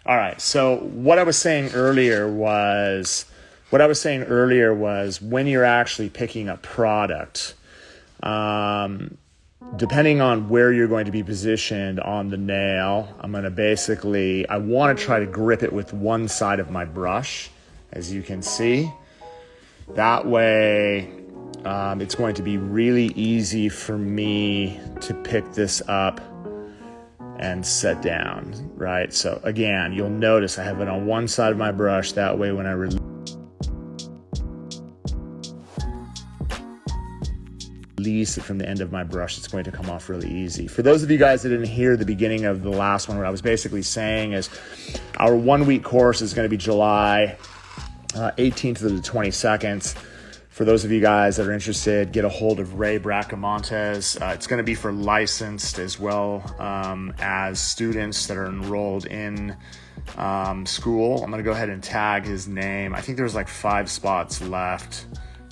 All right. So what I was saying earlier was when you're actually picking a product, depending on where you're going to be positioned on the nail, I want to try to grip it with one side of my brush, as you can see. That way, it's going to be really easy for me to pick this up and set down, right? So again, you'll notice I have it on one side of my brush. That way when I release it from the end of my brush, it's going to come off really easy. For those of you guys that didn't hear the beginning of the last one, what I was basically saying is our 1 week course is going to be July 18th to the 22nd. For those of you guys that are interested, get a hold of Ray Bracamontes. It's going to be for licensed as well as students that are enrolled in school. I'm going to go ahead and tag his name. I think there's like 5 spots left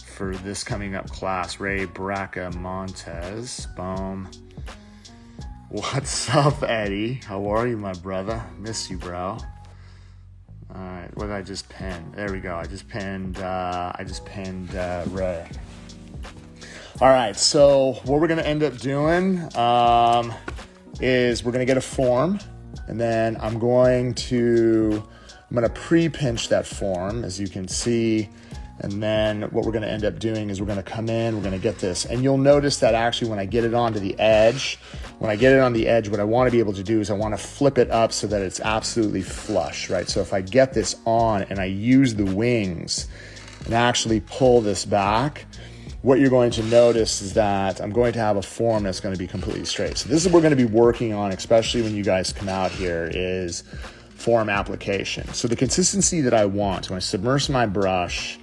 for this coming up class. Ray Bracamontes. Boom. What's up, Eddie? How are you, my brother? Miss you, bro. All right, what did I just pin? There we go. I just pinned Ray. All right, so what we're gonna end up doing is we're gonna get a form, and then I'm gonna pre-pinch that form, as you can see. And then what we're gonna end up doing is we're gonna come in, we're gonna get this. And you'll notice that actually when I get it onto the edge, what I wanna be able to do is I wanna flip it up so that it's absolutely flush, right? So if I get this on and I use the wings and actually pull this back, what you're going to notice is that I'm going to have a form that's gonna be completely straight. So this is what we're gonna be working on, especially when you guys come out here, is form application. So the consistency that I want, when I submerge my brush,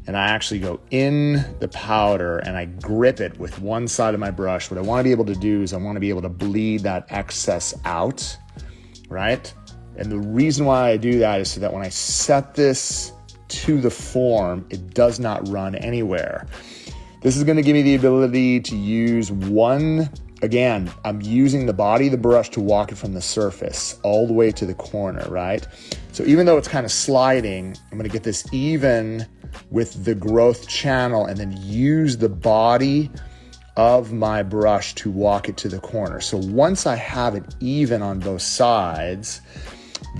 and I actually go in the powder and I grip it with one side of my brush, what I want to be able to do is I want to be able to bleed that excess out, right? And the reason why I do that is so that when I set this to the form, it does not run anywhere. This is going to give me the ability to use again, I'm using the body of the brush to walk it from the surface all the way to the corner, right? So even though it's kind of sliding, I'm going to get this even with the growth channel and then use the body of my brush to walk it to the corner. So once I have it even on both sides,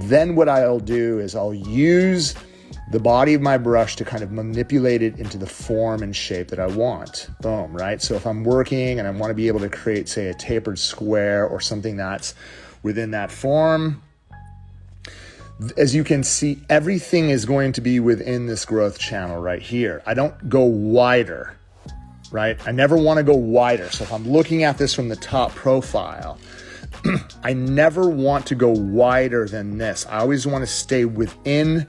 then what I'll do is I'll use the body of my brush to kind of manipulate it into the form and shape that I want. Boom, right? So if I'm working and I want to be able to create, say, a tapered square or something that's within that form, as you can see, everything is going to be within this growth channel right here. I don't go wider, right? I never want to go wider. So if I'm looking at this from the top profile, I never want to go wider than this. I always want to stay within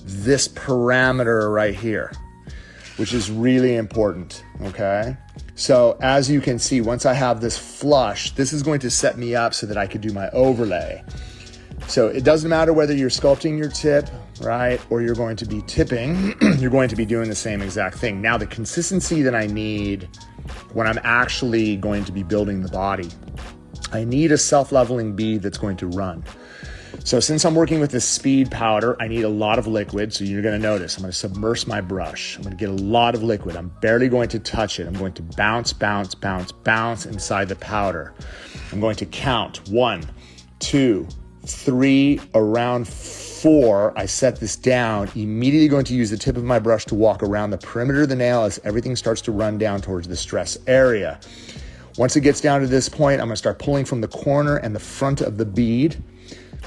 this parameter right here, which is really important, okay? So as you can see, once I have this flush, this is going to set me up so that I could do my overlay. So it doesn't matter whether you're sculpting your tip, right, or you're going to be tipping, you're going to be doing the same exact thing. Now the consistency that I need when I'm actually going to be building the body, I need a self-leveling bead that's going to run. So since I'm working with this speed powder, I need a lot of liquid. So you're gonna notice, I'm gonna submerge my brush. I'm gonna get a lot of liquid. I'm barely going to touch it. I'm going to bounce, bounce, bounce, bounce inside the powder. I'm going to count 1, 2, 3, around 4. I set this down, immediately going to use the tip of my brush to walk around the perimeter of the nail as everything starts to run down towards the stress area. Once it gets down to this point, I'm gonna start pulling from the corner and the front of the bead,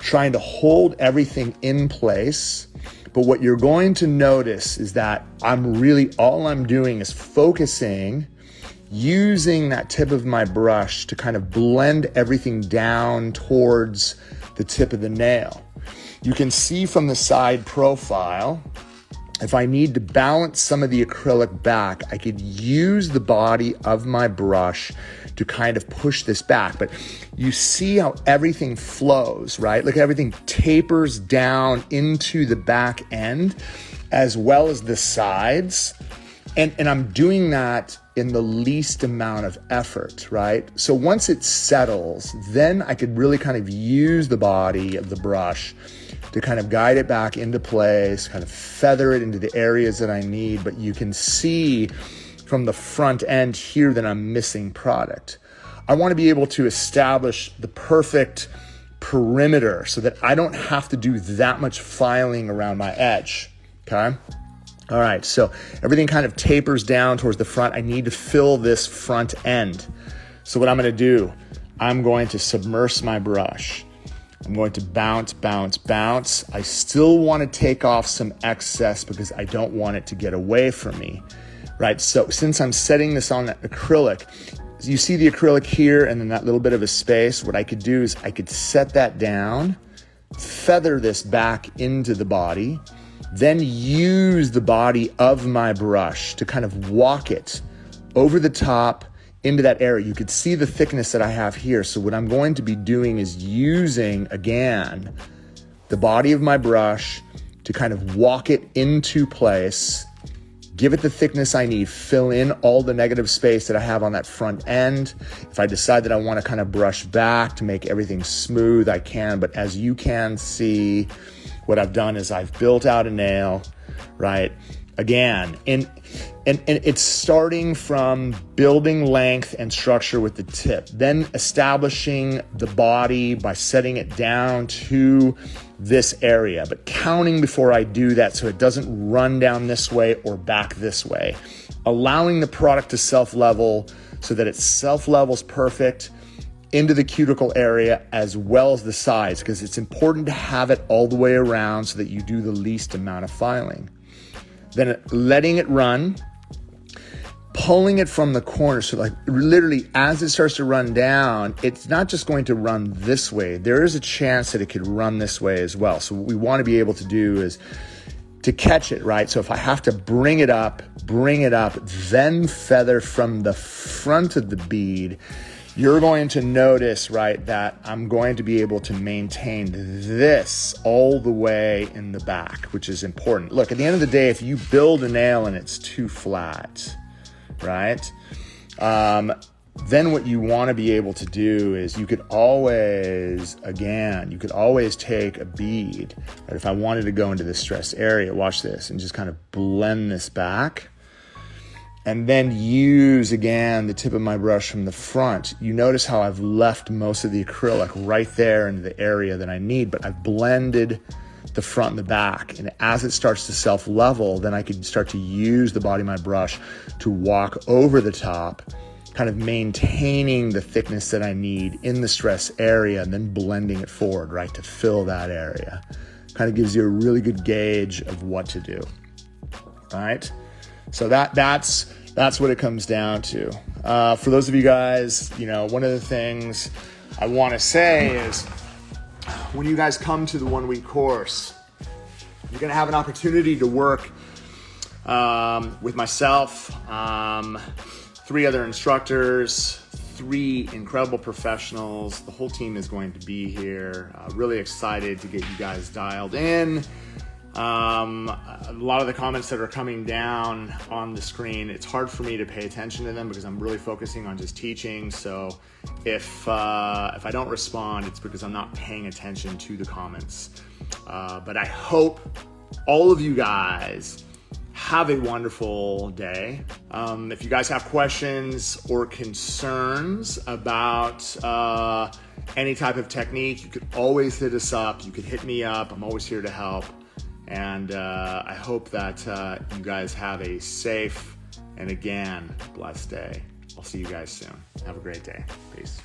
trying to hold everything in place. But what you're going to notice is that all I'm doing is focusing, using that tip of my brush to kind of blend everything down towards the tip of the nail. You can see from the side profile, if I need to balance some of the acrylic back, I could use the body of my brush to kind of push this back. But you see how everything flows, right? Like everything tapers down into the back end as well as the sides. And I'm doing that in the least amount of effort, right? So once it settles, then I could really kind of use the body of the brush to kind of guide it back into place, kind of feather it into the areas that I need. But you can see from the front end here that I'm missing product. I want to be able to establish the perfect perimeter so that I don't have to do that much filing around my edge, okay? All right, so everything kind of tapers down towards the front. I need to fill this front end. So what I'm gonna do, I'm going to submerge my brush. I'm going to bounce, bounce, bounce. I still want to take off some excess because I don't want it to get away from me, right? So since I'm setting this on acrylic, you see the acrylic here and then that little bit of a space. What I could do is I could set that down, feather this back into the body, then use the body of my brush to kind of walk it over the top into that area. You could see the thickness that I have here. So what I'm going to be doing is using, again, the body of my brush to kind of walk it into place, give it the thickness I need, fill in all the negative space that I have on that front end. If I decide that I want to kind of brush back to make everything smooth, I can. But as you can see, what I've done is I've built out a nail, right? Again, and it's starting from building length and structure with the tip, then establishing the body by setting it down to this area, but counting before I do that so it doesn't run down this way or back this way. Allowing the product to self-level so that it self-levels perfect into the cuticle area as well as the sides, because it's important to have it all the way around so that you do the least amount of filing. Then letting it run, pulling it from the corner. So like literally as it starts to run down, it's not just going to run this way. There is a chance that it could run this way as well. So what we want to be able to do is to catch it, right? So if I have to bring it up, then feather from the front of the bead, you're going to notice, right, that I'm going to be able to maintain this all the way in the back, which is important. Look, at the end of the day, if you build a nail and it's too flat, right, then what you want to be able to do is you could always take a bead, right? If I wanted to go into the stress area, watch this, and just kind of blend this back. And then use, again, the tip of my brush from the front. You notice how I've left most of the acrylic right there in the area that I need, but I've blended the front and the back. And as it starts to self-level, then I can start to use the body of my brush to walk over the top, kind of maintaining the thickness that I need in the stress area and then blending it forward, right, to fill that area. Kind of gives you a really good gauge of what to do, all right? So that's what it comes down to. For those of you guys, you know, one of the things I want to say is when you guys come to the 1 week course, you're going to have an opportunity to work with myself, 3 other instructors, 3 incredible professionals. The whole team is going to be here. Really excited to get you guys dialed in. A lot of the comments that are coming down on the screen, it's hard for me to pay attention to them because I'm really focusing on just teaching. So if I don't respond, it's because I'm not paying attention to the comments. But I hope all of you guys have a wonderful day. If you guys have questions or concerns about any type of technique, you could always hit us up. You could hit me up. I'm always here to help. And I hope that you guys have a safe and, again, blessed day. I'll see you guys soon. Have a great day. Peace.